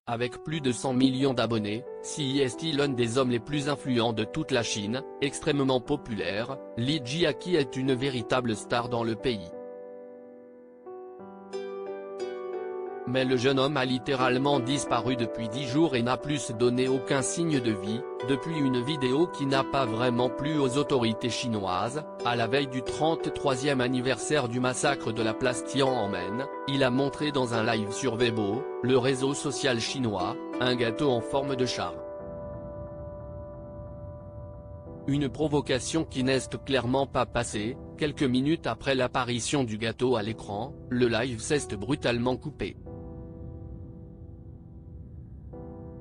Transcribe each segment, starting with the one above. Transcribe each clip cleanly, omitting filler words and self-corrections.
Avec plus de 100 millions d'abonnés, est l'un des hommes les plus influents de toute la Chine, extrêmement populaire, Li Jiaqi est une véritable star dans le pays. Mais le jeune homme a littéralement disparu depuis 10 jours et n'a plus donné aucun signe de vie, depuis une vidéo qui n'a pas vraiment plu aux autorités chinoises. À la veille du 33e anniversaire du massacre de la place Tiananmen, il a montré dans un live sur Weibo, le réseau social chinois, un gâteau en forme de char. Une provocation qui n'est clairement pas passée. Quelques minutes après l'apparition du gâteau à l'écran, le live s'est brutalement coupé.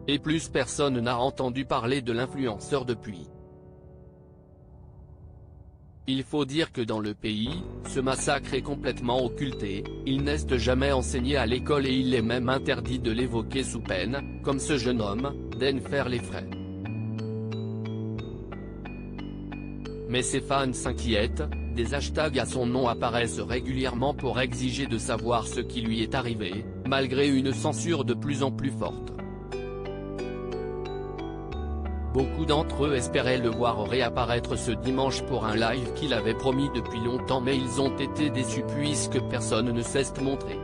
Et plus personne n'a entendu parler de l'influenceur depuis. Il faut dire que dans le pays, ce massacre est complètement occulté, il n'est jamais enseigné à l'école et il est même interdit de l'évoquer sous peine, comme ce jeune homme, d'en faire les frais. Mais ses fans s'inquiètent, des hashtags à son nom apparaissent régulièrement pour exiger de savoir ce qui lui est arrivé, malgré une censure de plus en plus forte. Beaucoup d'entre eux espéraient le voir réapparaître ce dimanche pour un live qu'il avait promis depuis longtemps, mais ils ont été déçus puisque personne ne s'est montré.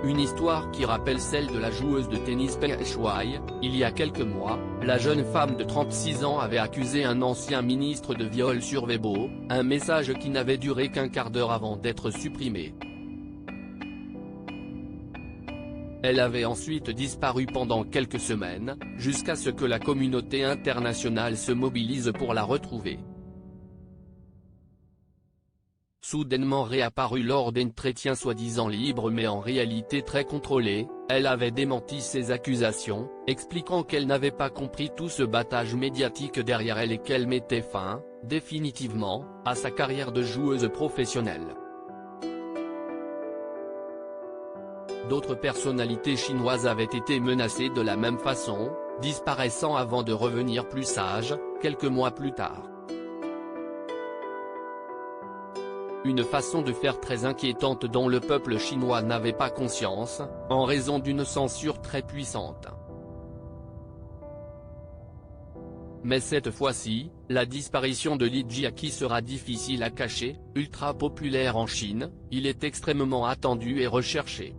Une histoire qui rappelle celle de la joueuse de tennis Peng Shuai. Il y a quelques mois, la jeune femme de 36 ans avait accusé un ancien ministre de viol sur Weibo, un message qui n'avait duré qu'un quart d'heure avant d'être supprimé. Elle avait ensuite disparu pendant quelques semaines, jusqu'à ce que la communauté internationale se mobilise pour la retrouver. Soudainement réapparue lors d'entretiens soi-disant libres mais en réalité très contrôlés, elle avait démenti ces accusations, expliquant qu'elle n'avait pas compris tout ce battage médiatique derrière elle et qu'elle mettait fin, définitivement, à sa carrière de joueuse professionnelle. D'autres personnalités chinoises avaient été menacées de la même façon, disparaissant avant de revenir plus sages, quelques mois plus tard. Une façon de faire très inquiétante dont le peuple chinois n'avait pas conscience, en raison d'une censure très puissante. Mais cette fois-ci, la disparition de Li Jiaqi sera difficile à cacher. Ultra populaire en Chine, il est extrêmement attendu et recherché.